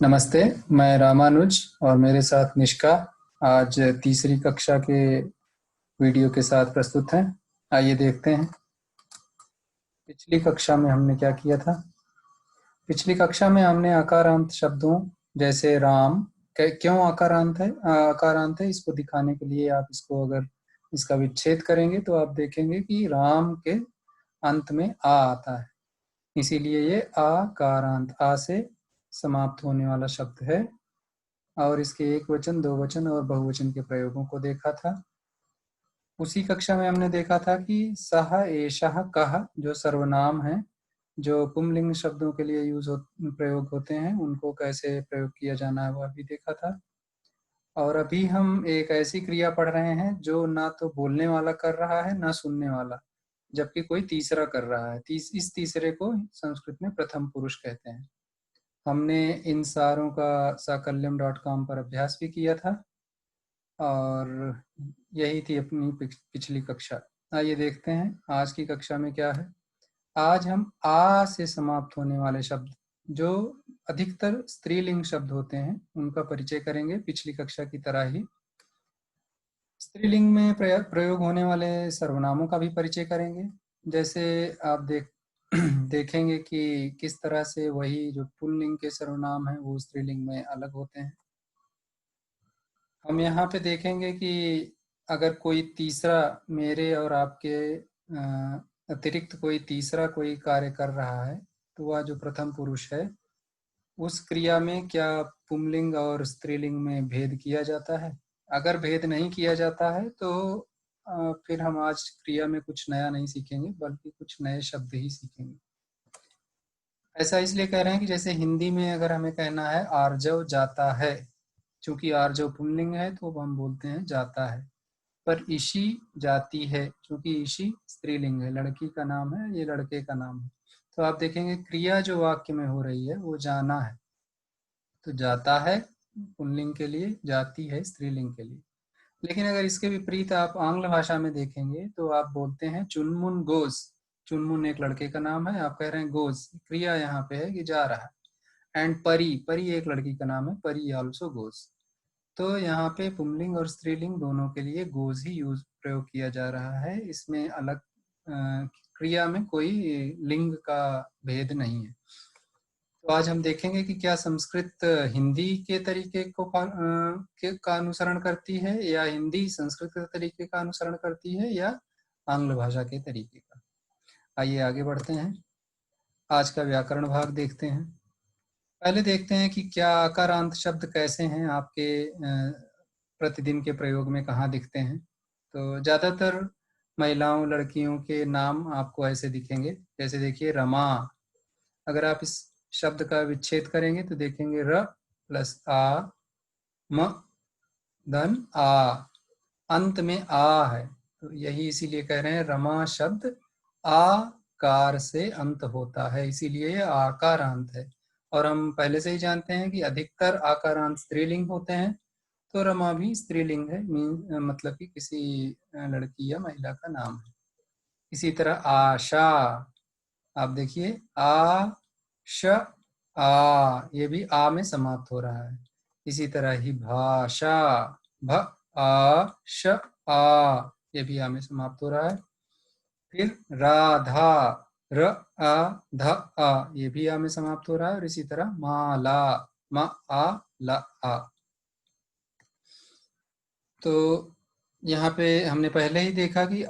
नमस्ते। मैं रामानुज और मेरे साथ निष्का आज तीसरी कक्षा के वीडियो के साथ प्रस्तुत हैं। आइए देखते हैं पिछली कक्षा में हमने क्या किया था। पिछली कक्षा में हमने आकारांत शब्दों जैसे राम क्यों आकारांत है इसको दिखाने के लिए आप इसको अगर इसका विच्छेद करेंगे तो आप देखेंगे कि राम के अंत में आ आता है, इसीलिए ये आकारांत आ से समाप्त होने वाला शब्द है। और इसके एक वचन, दो वचन और बहुवचन के प्रयोगों को देखा था। उसी कक्षा में हमने देखा था कि सह एषः कः जो सर्वनाम है, जो पुंलिंग शब्दों के लिए प्रयोग होते हैं, उनको कैसे प्रयोग किया जाना है वह भी देखा था। और अभी हम एक ऐसी क्रिया पढ़ रहे हैं जो ना तो बोलने वाला कर रहा है ना सुनने वाला, जबकि कोई तीसरा कर रहा है। इस तीसरे को संस्कृत में प्रथम पुरुष कहते हैं। हमने इन सारों का साकल्यम.com पर अभ्यास भी किया था और यही थी अपनी पिछली कक्षा। आइए देखते हैं आज की कक्षा में क्या है। आज हम आ से समाप्त होने वाले शब्द जो अधिकतर स्त्रीलिंग शब्द होते हैं उनका परिचय करेंगे, पिछली कक्षा की तरह ही। स्त्रीलिंग में प्रयोग होने वाले सर्वनामों का भी परिचय करेंगे। जैसे आप देखेंगे कि किस तरह से वही जो पुल्लिंग के सर्वनाम हैं वो स्त्रीलिंग में अलग होते हैं। हम यहाँ पे देखेंगे कि अगर कोई तीसरा मेरे और आपके अतिरिक्त कोई तीसरा कोई कार्य कर रहा है तो वह जो प्रथम पुरुष है उस क्रिया में क्या पुंलिंग और स्त्रीलिंग में भेद किया जाता है। अगर भेद नहीं किया जाता है तो फिर हम आज क्रिया में कुछ नया नहीं सीखेंगे बल्कि कुछ नए शब्द ही सीखेंगे। ऐसा इसलिए कह रहे हैं कि जैसे हिंदी में अगर हमें कहना है आर्जव जाता है, चूंकि आर्जव पुंलिंग है तो हम बोलते हैं जाता है। पर ईशी जाती है, चूंकि ईशी स्त्रीलिंग है, लड़की का नाम है, ये लड़के का नाम है, तो आप देखेंगे क्रिया जो वाक्य में हो रही है वो जाना है। तो जाता है पुल्लिंग के लिए, जाती है स्त्रीलिंग के लिए। लेकिन अगर इसके विपरीत आप आंग्ल भाषा में देखेंगे तो आप बोलते हैं चुनमुन गोज। चुनमुन एक लड़के का नाम है, आप कह रहे हैं गोज, क्रिया यहाँ पे है कि जा रहा है। एंड परी, परी एक लड़की का नाम है, परी ऑल्सो गोज। तो यहाँ पे पुंलिंग और स्त्रीलिंग दोनों के लिए गोज ही प्रयोग किया जा रहा है। इसमें अलग क्रिया में कोई लिंग का भेद नहीं है। तो आज हम देखेंगे कि क्या संस्कृत हिंदी के तरीके का अनुसरण करती है या हिंदी संस्कृत के तरीके का अनुसरण करती है या आंग्ल भाषा के तरीके का। आइए आगे बढ़ते हैं, आज का व्याकरण भाग देखते हैं। पहले देखते हैं कि क्या आकारांत शब्द कैसे हैं, आपके प्रतिदिन के प्रयोग में कहाँ दिखते हैं। तो ज्यादातर महिलाओं लड़कियों के नाम आपको ऐसे दिखेंगे। जैसे देखिए रमा, अगर आप इस शब्द का विच्छेद करेंगे तो देखेंगे र प्लस आ म धन आ, अंत में आ है। तो यही इसीलिए कह रहे हैं रमा शब्द आकार से अंत होता है, इसीलिए यह आकारांत है। और हम पहले से ही जानते हैं कि अधिकतर आकारांत स्त्रीलिंग होते हैं, तो रमा भी स्त्रीलिंग है, मतलब कि किसी लड़की या महिला का नाम है। इसी तरह आशा, आप देखिए आ श आ, ये भी आ में समाप्त हो रहा है। इसी तरह ही भाषा, भ आ श आ, ये भी आ में समाप्त हो रहा है। फिर राधा, र आ ध आ, ये भी आ में समाप्त हो रहा है। और इसी तरह माला, म आ ला आ। तो यहाँ पे हमने पहले ही देखा कि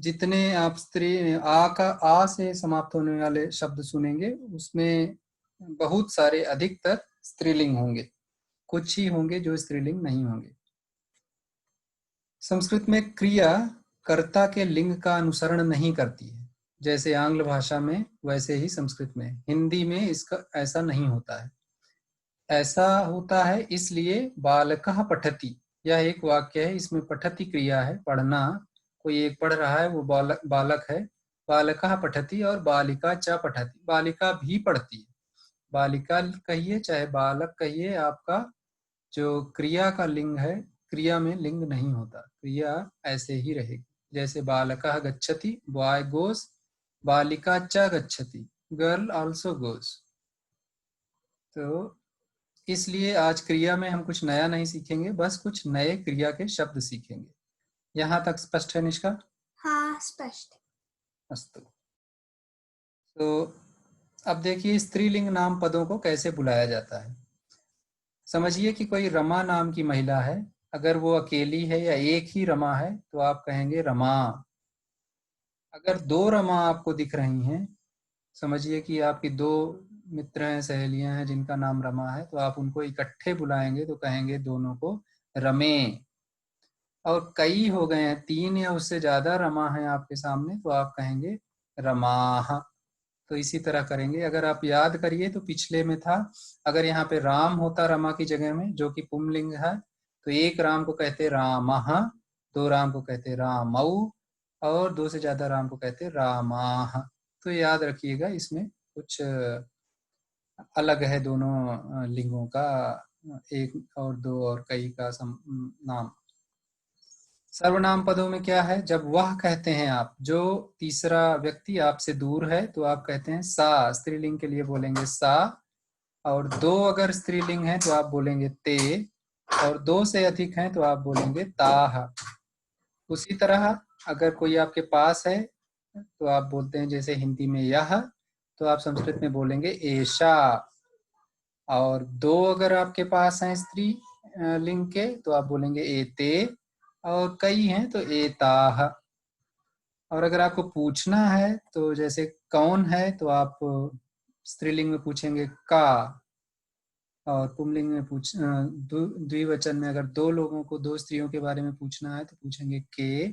जितने आप आ से समाप्त होने वाले शब्द सुनेंगे उसमें बहुत सारे अधिकतर स्त्रीलिंग होंगे, कुछ ही होंगे जो स्त्रीलिंग नहीं होंगे। संस्कृत में क्रिया कर्ता के लिंग का अनुसरण नहीं करती है, जैसे आंग्ल भाषा में वैसे ही संस्कृत में। हिंदी में इसका ऐसा नहीं होता है। ऐसा होता है इसलिए बालकः पठति, यह एक वाक्य है, इसमें पठति क्रिया है, पढ़ना। कोई एक पढ़ रहा है, वो बालक है। बालकः पठति और बालिका च पठति, बालिका भी पढ़ती है। बालिका कहिए चाहे बालक कहिए, आपका जो क्रिया का लिंग है, क्रिया में लिंग नहीं होता, क्रिया ऐसे ही रहेगी। जैसे बालकः गच्छति, बॉय गोस, बालिका च गच्छति, गर्ल ऑल्सो गोस। तो इसलिए आज क्रिया में हम कुछ नया नहीं सीखेंगे, बस कुछ नए क्रिया के शब्द सीखेंगे। यहाँ तक स्पष्ट है निष्का? हाँ स्पष्ट। अस्तु। तो अब देखिए स्त्रीलिंग नाम पदों को कैसे बुलाया जाता है। समझिए कि कोई रमा नाम की महिला है, अगर वो अकेली है या एक ही रमा है तो आप कहेंगे रमा। अगर दो रमा आपको दिख रही हैं, समझिए कि आपकी दो मित्र हैं, सहेलियां हैं जिनका नाम रमा है, तो आप उनको इकट्ठे बुलाएंगे तो कहेंगे दोनों को रमे। और कई हो गए हैं, 3 या उससे ज्यादा रमा है आपके सामने, तो आप कहेंगे रमाह। तो इसी तरह करेंगे। अगर आप याद करिए तो पिछले में था, अगर यहाँ पे राम होता रमा की जगह में, जो कि पुंलिंग है, तो एक राम को कहते रामः, दो राम को कहते रामऊ, और दो से ज्यादा राम को कहते रामाह। तो याद रखिएगा, इसमें कुछ अलग है दोनों लिंगों का, एक और दो और कई का नाम। सर्वनाम पदों में क्या है, जब वह कहते हैं आप, जो तीसरा व्यक्ति आपसे दूर है, तो आप कहते हैं सा, स्त्रीलिंग के लिए बोलेंगे सा। और दो अगर स्त्रीलिंग है तो आप बोलेंगे ते, और दो से अधिक हैं तो आप बोलेंगे ताह। उसी तरह अगर कोई आपके पास है तो आप बोलते हैं, जैसे हिंदी में यह, तो आप संस्कृत में बोलेंगे एषा। और दो अगर आपके पास हैं स्त्री लिंग के, तो आप बोलेंगे एते, और कई हैं तो एताह। और अगर आपको पूछना है तो जैसे कौन है तो आप स्त्रीलिंग में पूछेंगे का, और पुंलिंग में द्विवचन में अगर दो लोगों को, दो स्त्रियों के बारे में पूछना है तो पूछेंगे के,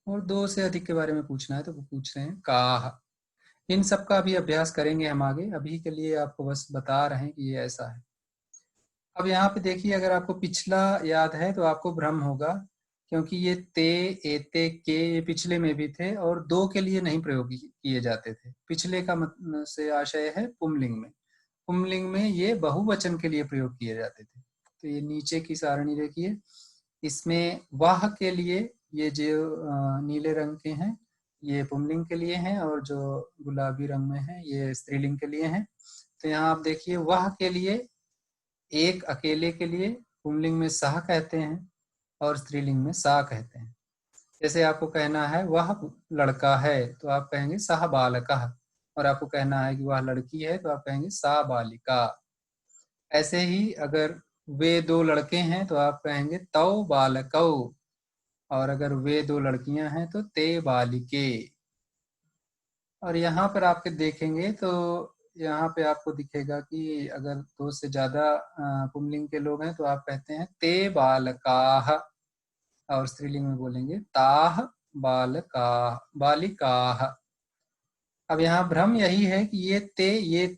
और दो से अधिक के बारे में पूछना है तो वो पूछ रहे हैं काह। इन सब का भी अभ्यास करेंगे हम आगे, अभी के लिए आपको बस बता रहे हैं कि ये ऐसा है। अब यहाँ पे देखिए, अगर आपको पिछला याद है तो आपको भ्रम होगा, क्योंकि ये ते, एते, के ये पिछले में भी थे और दो के लिए नहीं प्रयोग किए जाते थे। पिछले का मतलब से आशय है पुंलिंग में, पुंलिंग में ये बहुवचन के लिए प्रयोग किए जाते थे। तो ये नीचे की सारणी देखिए, इसमें वाह के लिए ये जो नीले रंग के हैं ये पुंलिंग के लिए हैं, और जो गुलाबी रंग में है ये स्त्रीलिंग के लिए हैं। तो यहाँ आप देखिए, वाह के लिए एक अकेले के लिए पुंलिंग में सह कहते हैं और स्त्रीलिंग में सा कहते हैं। जैसे आपको कहना है वह लड़का है तो आप कहेंगे सह बालकः, और आपको कहना है कि वह लड़की है तो आप कहेंगे सा बालिका। ऐसे ही अगर वे दो लड़के हैं तो आप कहेंगे तौ बालकौ, और अगर वे दो लड़कियां हैं तो ते बालिके। और यहाँ पर आपके देखेंगे तो यहाँ पे आपको दिखेगा कि अगर दो से ज्यादा पुंलिंग के लोग हैं तो आप कहते हैं ते बालकाः, और स्त्रीलिंग में बोलेंगे ताः बालका बालिकाः। अब यहाँ भ्रम यही है कि ये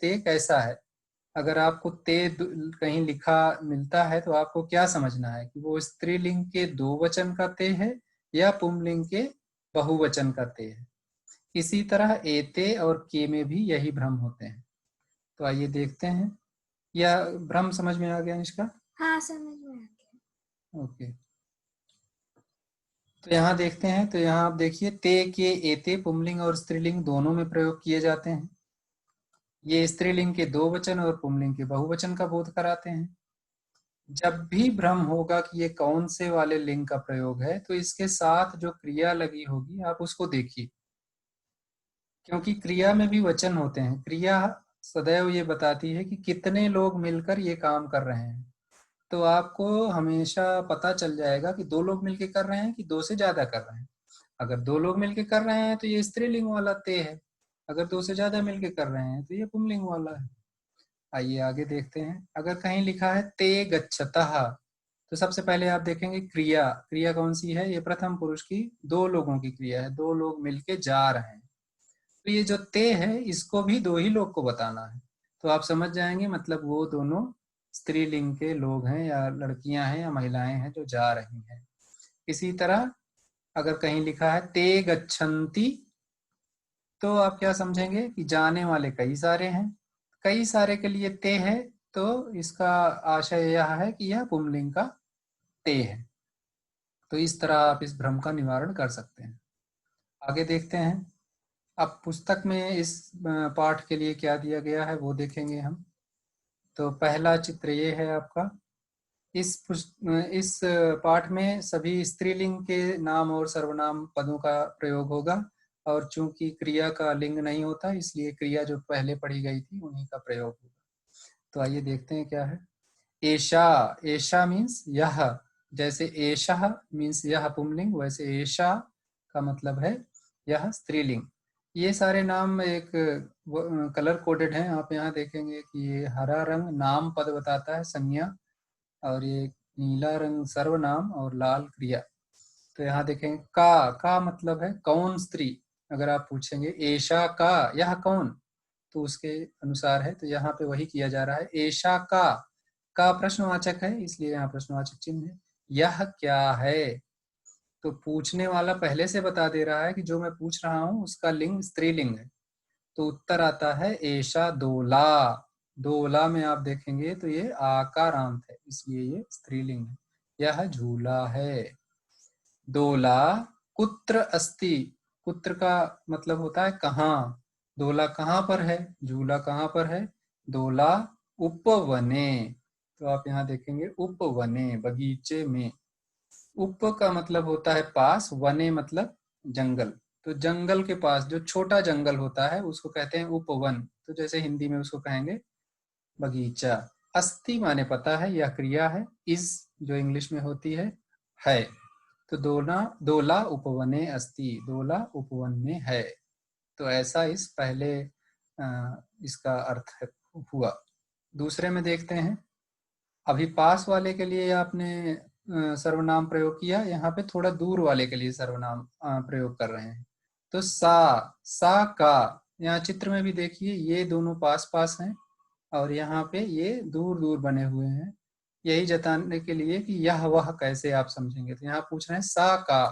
ते कैसा है। अगर आपको ते कहीं लिखा मिलता है तो आपको क्या समझना है कि वो स्त्रीलिंग के दो वचन का ते है या पुंलिंग के बहुवचन का ते है। इसी तरह एते और के में भी यही भ्रम होते हैं। तो आइए देखते हैं, यह भ्रम समझ में आ गया इसका? हाँ समझ में आ गया। ओके, तो यहाँ देखते हैं। तो यहाँ आप देखिए, ते, के, एते पुंलिंग और स्त्रीलिंग दोनों में प्रयोग किए जाते हैं। ये स्त्रीलिंग के दो वचन और पुंलिंग के बहुवचन का बोध कराते हैं। जब भी भ्रम होगा कि ये कौन से वाले लिंग का प्रयोग है, तो इसके साथ जो क्रिया लगी होगी आप उसको देखिए, क्योंकि क्रिया में भी वचन होते हैं। क्रिया सदैव ये बताती है कि कितने लोग मिलकर ये काम कर रहे हैं। तो आपको हमेशा पता चल जाएगा कि दो लोग मिलकर कर रहे हैं कि दो से ज्यादा कर रहे हैं। अगर दो लोग मिलकर कर रहे हैं तो ये स्त्रीलिंग वाला ते है, अगर दो से ज्यादा मिलकर कर रहे हैं तो ये पुंलिंग वाला है। आइए आगे देखते हैं। अगर कहीं लिखा है ते गच्छतः, तो सबसे पहले आप देखेंगे क्रिया, क्रिया कौन सी है, ये प्रथम पुरुष की दो लोगों की क्रिया है, दो लोग मिलके जा रहे हैं। तो ये जो ते है इसको भी दो ही लोग को बताना है, तो आप समझ जाएंगे मतलब वो दोनों स्त्रीलिंग के लोग हैं या लड़कियां हैं या महिलाएं हैं जो जा रही हैं। इसी तरह अगर कहीं लिखा है ते गच्छन्ति, तो आप क्या समझेंगे कि जाने वाले कई सारे हैं, कई सारे के लिए ते है, तो इसका आशय यह है कि यह पुंलिंग का ते है। तो इस तरह आप इस भ्रम का निवारण कर सकते हैं। आगे देखते हैं। अब पुस्तक में इस पाठ के लिए क्या दिया गया है वो देखेंगे हम। तो पहला चित्र ये है आपका। इस पाठ में सभी स्त्रीलिंग के नाम और सर्वनाम पदों का प्रयोग होगा, और चूंकि क्रिया का लिंग नहीं होता इसलिए क्रिया जो पहले पढ़ी गई थी उन्हीं का प्रयोग होगा। तो आइए देखते हैं क्या है। एषा, एषा मीन्स यह, जैसे एषः मीन्स यह पुंलिंग, वैसे एषा का मतलब है यह स्त्रीलिंग। ये सारे नाम एक कलर कोडेड हैं। आप यहाँ देखेंगे कि ये हरा रंग नाम पद बताता है, संज्ञा, और ये नीला रंग सर्वनाम और लाल क्रिया। तो यहाँ देखेंगे का मतलब है कौन स्त्री। अगर आप पूछेंगे एषा का, यह कौन, तो उसके अनुसार है। तो यहाँ पे वही किया जा रहा है। एषा का प्रश्नवाचक है, इसलिए यहाँ प्रश्नवाचक चिन्ह है। यह क्या है, तो पूछने वाला पहले से बता दे रहा है कि जो मैं पूछ रहा हूँ उसका लिंग स्त्रीलिंग है। तो उत्तर आता है एषा दोला। दोला में आप देखेंगे तो ये आकारांत है, इसलिए ये स्त्रीलिंग है। यह झूला है। दोला कुत्र अस्ति, कुत्र का मतलब होता है कहाँ। दोला कहाँ पर है, झूला कहाँ पर है। दोला उपवने, तो आप यहाँ देखेंगे उपवने, बगीचे में। उप का मतलब होता है पास, वने मतलब जंगल। तो जंगल के पास जो छोटा जंगल होता है उसको कहते हैं उपवन। तो जैसे हिंदी में उसको कहेंगे बगीचा। अस्ति माने पता है, यह क्रिया है। इज जो इंग्लिश में होती है। तो दोला उपवने अस्ति, दोला उपवन में है। तो ऐसा इस पहले इसका अर्थ हुआ। दूसरे में देखते हैं। अभी पास वाले के लिए आपने सर्वनाम प्रयोग किया, यहाँ पे थोड़ा दूर वाले के लिए सर्वनाम प्रयोग कर रहे हैं। तो सा का, यहाँ चित्र में भी देखिए ये दोनों पास पास हैं और यहाँ पे ये दूर दूर बने हुए हैं, यही जताने के लिए कि यह वह कैसे आप समझेंगे। तो यहाँ पूछ रहे हैं सा का।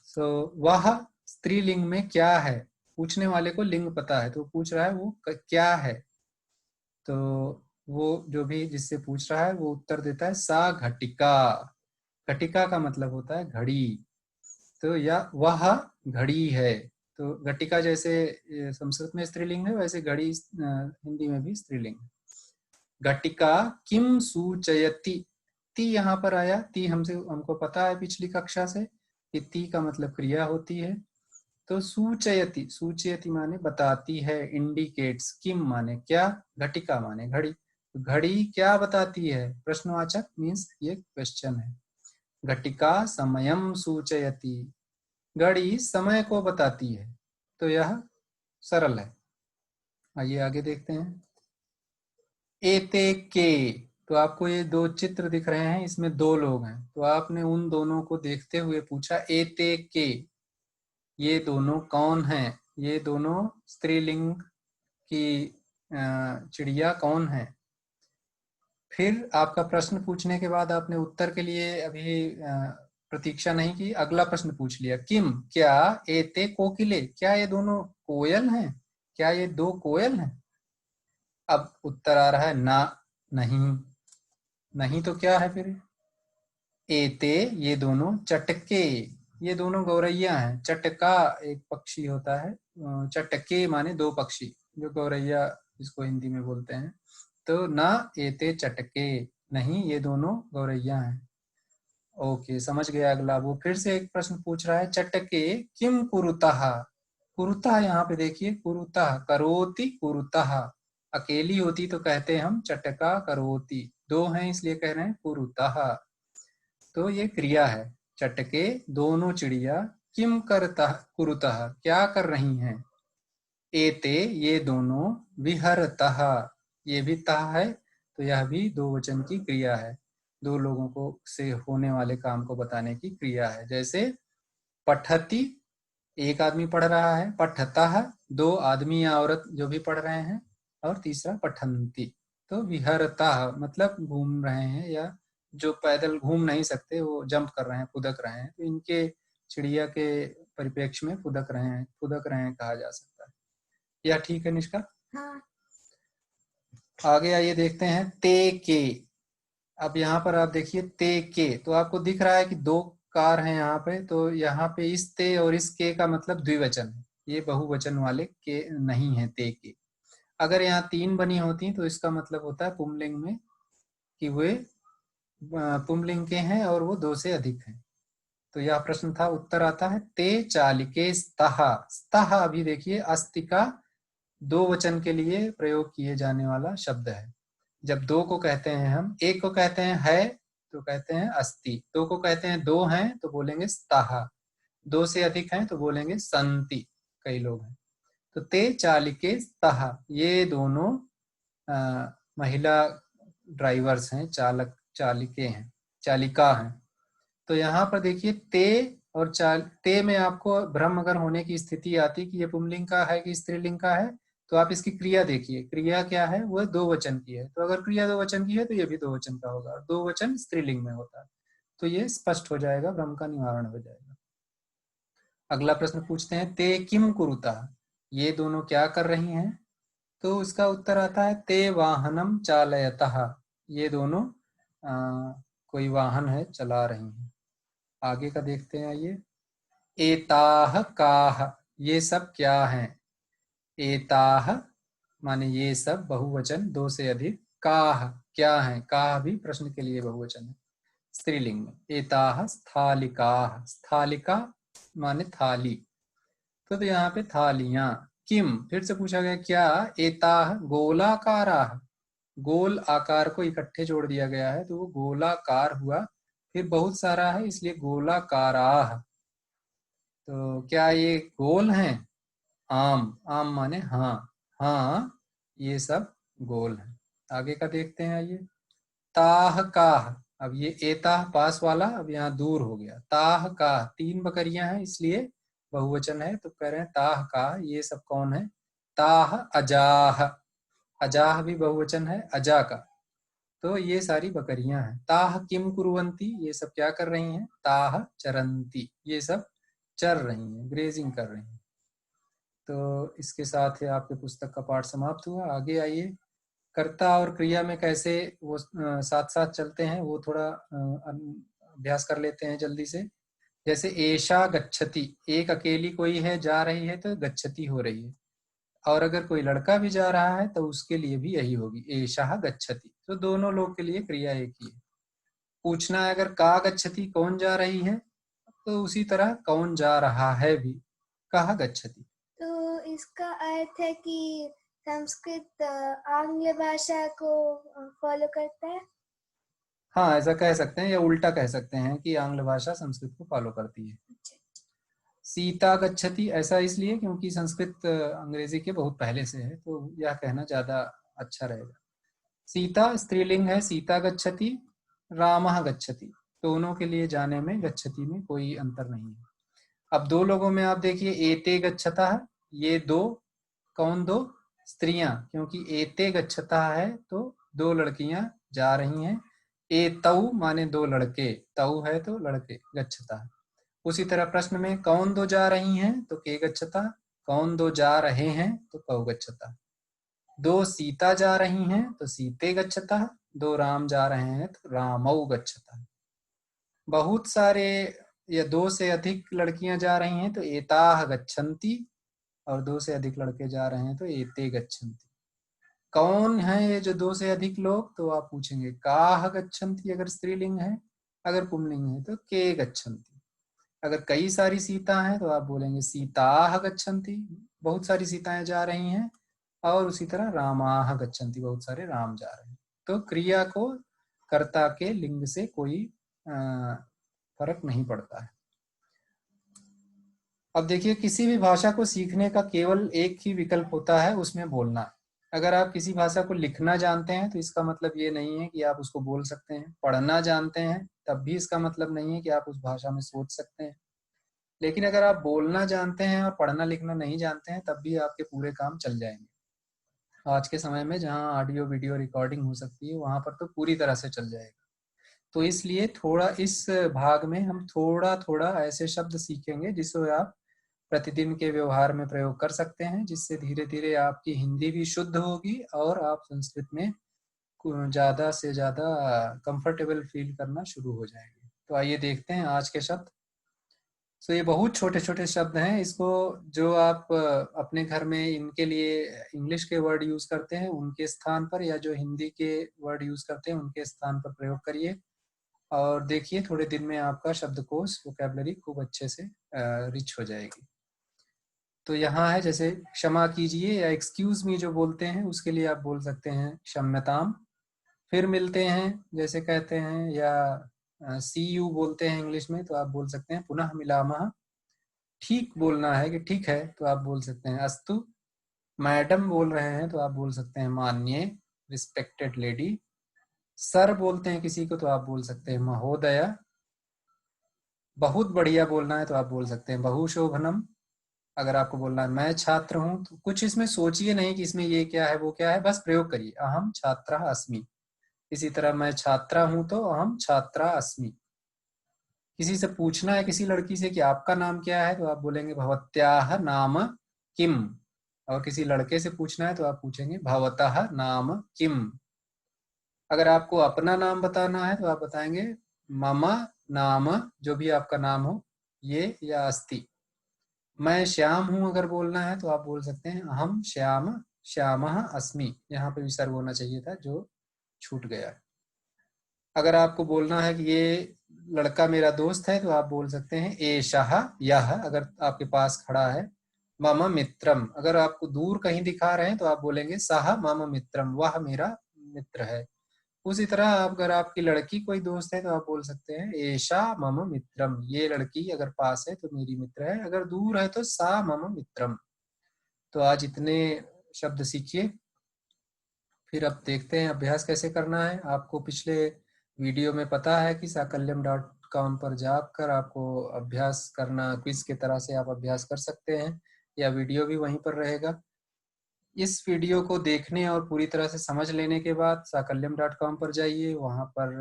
सो वह स्त्रीलिंग में क्या है, पूछने वाले को लिंग पता है तो पूछ रहा है वो क्या है। तो वो जो भी जिससे पूछ रहा है वो उत्तर देता है सा घटिका। घटिका का मतलब होता है घड़ी। तो यह वह घड़ी है। तो घटिका जैसे संस्कृत में स्त्रीलिंग है, वैसे घड़ी हिंदी में भी स्त्रीलिंग है। घटिका किम सूचयति, ती यहाँ पर आया। ती हमको पता है पिछली कक्षा से कि ती का मतलब क्रिया होती है। तो सूचयति, सूचयति माने बताती है, इंडिकेट्स। किम माने क्या, घटिका माने घड़ी। घड़ी क्या बताती है, प्रश्नवाचक मीन्स ये क्वेश्चन है। घटिका समयम सूचयति, घड़ी समय को बताती है। तो यह सरल है। आइए आगे देखते हैं। एते के, तो आपको ये दो चित्र दिख रहे हैं, इसमें दो लोग हैं। तो आपने उन दोनों को देखते हुए पूछा एते के, ये दोनों कौन हैं, ये दोनों स्त्रीलिंग की चिड़िया कौन है। फिर आपका प्रश्न पूछने के बाद आपने उत्तर के लिए अभी प्रतीक्षा नहीं की, अगला प्रश्न पूछ लिया। किम क्या, एते कोकिले, क्या ये दोनों कोयल हैं, क्या ये दो कोयल हैं। अब उत्तर आ रहा है ना, नहीं। नहीं तो क्या है फिर, एते ये दोनों चटके, ये दोनों गौरैया हैं। चटका एक पक्षी होता है, चटके माने दो पक्षी, जो गौरैया जिसको हिंदी में बोलते हैं। तो ना एते चटके, नहीं ये दोनों गौरैया हैं। ओके, समझ गया। अगला वो फिर से एक प्रश्न पूछ रहा है। चटके किम कुरुतः, कुरुतः यहाँ पे देखिए, कुरुतः करोति कुरुतः, अकेली होती तो कहते हम चटका करोति, दो हैं इसलिए कह रहे हैं कुरुतः। तो ये क्रिया है। चटके दोनों चिड़िया किम करता कुरुतः क्या कर रही हैं। एते ये दोनों विहरतः, ये भी तः है तो यह भी दो वचन की क्रिया है, दो लोगों को से होने वाले काम को बताने की क्रिया है। जैसे पठति एक आदमी पढ़ रहा है, पठतः दो आदमी या औरत जो भी पढ़ रहे हैं, और तीसरा पठन्ति। तो विहरतः मतलब घूम रहे हैं, या जो पैदल घूम नहीं सकते वो जंप कर रहे हैं, फुदक रहे हैं। तो इनके चिड़िया के परिप्रेक्ष्य में फुदक रहे हैं कहा जा सकता है। यह ठीक है निष्का। हाँ। आगे आइए देखते हैं ते के। अब यहाँ पर आप देखिए ते के, तो आपको दिख रहा है कि दो कार हैं यहाँ पे। तो यहाँ पे इस ते और इस के का मतलब द्विवचन है, ये बहुवचन वाले के नहीं है ते के। अगर यहाँ 3 बनी होती तो इसका मतलब होता है पुंलिंग में कि वे पुंलिंग के हैं और वो 2 से अधिक हैं। तो यह प्रश्न था। उत्तर आता है ते चालिके स्तः। स्तः अभी देखिए अस्ति का 2 वचन के लिए प्रयोग किए जाने वाला शब्द है। जब 2 को कहते हैं हम, एक को कहते हैं है तो कहते हैं अस्ति, 2 को कहते हैं 2 हैं तो बोलेंगे स्तः, 2 से अधिक हैं तो बोलेंगे संति। कई लोग हैं। तो ते चालिके स्तः, ये दोनों महिला ड्राइवर्स हैं, चालक चालिके हैं, चालिका हैं। तो यहाँ पर देखिए ते और ते में आपको भ्रम अगर होने की स्थिति आती कि ये पुंलिंग का है कि स्त्रीलिंग का है, तो आप इसकी क्रिया देखिए, क्रिया क्या है, वो 2 वचन की है। तो अगर क्रिया 2 वचन की है तो ये भी 2 वचन का होगा, 2 वचन स्त्रीलिंग में होता है। तो ये स्पष्ट हो जाएगा, भ्रम का निवारण हो जाएगा। अगला प्रश्न पूछते हैं ते किम कुरुता, ये दोनों क्या कर रही हैं। तो उसका उत्तर आता है ते वाहनम चालयतः, ये दोनों कोई वाहन है चला रही हैं। आगे का देखते हैं आइए। एताह काह, ये सब क्या हैं। एताह माने ये सब, बहुवचन 2 से अधिक, काह क्या है, काह भी प्रश्न के लिए बहुवचन है स्त्रीलिंग में। एताह स्थालिकाह, स्थालिका माने थाली, तो यहाँ पे थालियां। किम फिर से पूछा गया क्या, एताह गोलाकाराह, गोल आकार को इकट्ठे जोड़ दिया गया है तो वो गोलाकार हुआ, फिर बहुत सारा है इसलिए गोलाकाराह। तो क्या ये गोल हैं। आम, आम माने हाँ, हाँ ये सब गोल हैं। आगे का देखते हैं आइए। ताह काह, अब ये एताह पास वाला अब यहाँ दूर हो गया। ताह काह 3 बकरियां हैं इसलिए बहुवचन है, तो कह रहे हैं ताह काह, ये सब कौन है। ताह अजाह, अजाह भी बहुवचन है, अजा का। तो ये सारी बकरियां हैं। ताह किम कुरुवंती, ये सब क्या कर रही हैं। ताह चरंती, ये सब चर रही हैं, ग्रेजिंग कर रही हैं। तो इसके साथ ही आपके पुस्तक का पाठ समाप्त हुआ। आगे आइए, कर्ता और क्रिया में कैसे वो साथ साथ चलते हैं वो थोड़ा अभ्यास कर लेते हैं जल्दी से। जैसे एषा गच्छति, एक अकेली कोई है जा रही है तो गच्छति हो रही है, और अगर कोई लड़का भी जा रहा है तो उसके लिए भी यही होगी, एषा गच्छति। तो दोनों लोग के लिए क्रिया एक ही है। पूछना है अगर का गच्छति, कौन जा रही है, तो उसी तरह कौन जा रहा है भी, कहा गच्छति। तो इसका अर्थ है कि संस्कृत आंग्ल भाषा को फॉलो करता है। हाँ ऐसा कह सकते हैं, या उल्टा कह सकते हैं कि आंग्ल भाषा संस्कृत को फॉलो करती है। सीता गच्छति ऐसा इसलिए क्योंकि संस्कृत अंग्रेजी के बहुत पहले से है, तो यह कहना ज्यादा अच्छा रहेगा। सीता स्त्रीलिंग है, सीता गच्छति, रामः गच्छति, दोनों के लिए जाने में गच्छति में कोई अंतर नहीं है। अब 2 लोगों में आप देखिए, एते गच्छता है, ये 2 कौन, 2 स्त्रियां, क्योंकि एते गच्छता है तो 2 लड़कियां जा रही हैं। ए तऊ माने 2 लड़के, तऊ है तो लड़के, गच्छता है। उसी तरह प्रश्न में कौन 2 जा रही हैं तो के गच्छता, कौन 2 जा रहे हैं तो कौ गच्छता। 2 सीता जा रही हैं तो सीते गच्छता, 2 राम जा रहे हैं तो रामौ गच्छता। बहुत सारे या 2 से अधिक लड़कियां जा रही हैं तो एताह गच्छन्ति, और 2 से अधिक लड़के जा रहे हैं तो एते गच्छन्ति। कौन है ये जो 2 से अधिक लोग, तो आप पूछेंगे काह गच्छन्ति अगर स्त्रीलिंग है, अगर पुल्लिंग है तो के गच्छन्ति। अगर कई सारी सीता हैं तो आप बोलेंगे सीताह गच्छन्ति, बहुत सारी सीताएं जा रही हैं। और उसी तरह रामाह गच्छन्ति, बहुत सारे राम जा रहे हैं। तो क्रिया को कर्ता के लिंग से कोई फर्क नहीं पड़ता है। अब देखिए, किसी भी भाषा को सीखने का केवल एक ही विकल्प होता है, उसमें बोलना। अगर आप किसी भाषा को लिखना जानते हैं तो इसका मतलब ये नहीं है कि आप उसको बोल सकते हैं। पढ़ना जानते हैं तब भी इसका मतलब नहीं है कि आप उस भाषा में सोच सकते हैं। लेकिन अगर आप बोलना जानते हैं और पढ़ना लिखना नहीं जानते हैं तब भी आपके पूरे काम चल जाएंगे। आज के समय में जहाँ ऑडियो वीडियो रिकॉर्डिंग हो सकती है वहां पर तो पूरी तरह से चल जाएगा। तो इसलिए थोड़ा इस भाग में हम थोड़ा थोड़ा ऐसे शब्द सीखेंगे जिसको आप प्रतिदिन के व्यवहार में प्रयोग कर सकते हैं, जिससे धीरे धीरे आपकी हिंदी भी शुद्ध होगी और आप संस्कृत में ज्यादा से ज्यादा कंफर्टेबल फील करना शुरू हो जाएंगे। तो आइए देखते हैं आज के शब्द। सो ये बहुत छोटे छोटे शब्द हैं, इसको जो आप अपने घर में इनके लिए इंग्लिश के वर्ड यूज करते हैं उनके स्थान पर, या जो हिंदी के वर्ड यूज करते हैं उनके स्थान पर प्रयोग करिए, और देखिए थोड़े दिन में आपका शब्दकोश वोकैबुलरी खूब अच्छे से रिच हो जाएगी। तो यहाँ है जैसे क्षमा कीजिए या एक्सक्यूज मी जो बोलते हैं उसके लिए आप बोल सकते हैं क्षम्यताम। फिर मिलते हैं जैसे कहते हैं, या सी यू बोलते हैं इंग्लिश में, तो आप बोल सकते हैं पुनः मिलामः। ठीक बोलना है कि ठीक है, तो आप बोल सकते हैं अस्तु। मैडम बोल रहे हैं तो आप बोल सकते हैं माननीय, रिस्पेक्टेड लेडी। सर बोलते हैं किसी को तो आप बोल सकते हैं महोदया। बहुत बढ़िया बोलना है तो आप बोल सकते हैं बहुशोभनम। अगर आपको बोलना है मैं छात्र हूं, तो कुछ इसमें सोचिए नहीं कि इसमें ये क्या है वो क्या है, बस प्रयोग करिए अहम छात्रः अस्मि। इसी तरह मैं छात्रा हूं तो अहम छात्रा अस्मि। किसी से पूछना है किसी लड़की से कि आपका नाम क्या है, तो आप बोलेंगे भवत्याः नाम किम। और किसी लड़के से पूछना है तो आप पूछेंगे भवतः नाम किम। अगर आपको अपना नाम बताना है तो आप बताएंगे मम नाम, जो भी आपका नाम हो, ये या अस्ति। मैं श्याम हूं अगर बोलना है तो आप बोल सकते हैं अहम श्याम श्यामः अस्मि। यहाँ पे विसर्ग होना चाहिए था जो छूट गया है। अगर आपको बोलना है कि ये लड़का मेरा दोस्त है तो आप बोल सकते हैं एषः, यह अगर आपके पास खड़ा है। मम मित्रम, अगर आपको दूर कहीं दिखा रहे हैं तो आप बोलेंगे सह मम मित्रम, वह मेरा मित्र है। उसी तरह अगर आपकी लड़की कोई दोस्त है तो आप बोल सकते हैं एषा मम मित्रम, ये लड़की अगर पास है तो मेरी मित्र है, अगर दूर है तो सा मम मित्रम। तो आज इतने शब्द सीखिए, फिर अब देखते हैं अभ्यास कैसे करना है। आपको पिछले वीडियो में पता है कि saakalyam.com पर जाकर आपको अभ्यास करना, क्विज की तरह से आप अभ्यास कर सकते हैं, या वीडियो भी वहीं पर रहेगा। इस वीडियो को देखने और पूरी तरह से समझ लेने के बाद saakalyam.com पर जाइए, वहाँ पर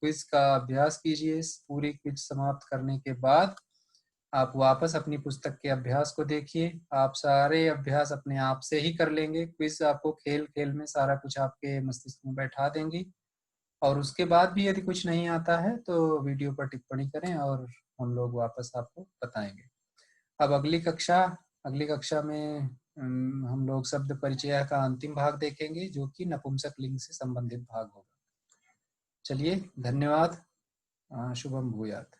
क्विज का अभ्यास कीजिए। पूरी क्विज समाप्त करने के बाद आप वापस अपनी पुस्तक के अभ्यास को देखिए। आप सारे अभ्यास अपने आप से ही कर लेंगे। क्विज आपको खेल खेल में सारा कुछ आपके मस्तिष्क में बैठा देंगी। और उसके बाद भी यदि कुछ नहीं आता है तो वीडियो पर टिप्पणी करें और हम लोग वापस आपको बताएंगे। अब अगली कक्षा में हम लोग शब्द परिचय का अंतिम भाग देखेंगे, जो कि नपुंसक लिंग से संबंधित भाग होगा। चलिए, धन्यवाद। शुभम भूयात।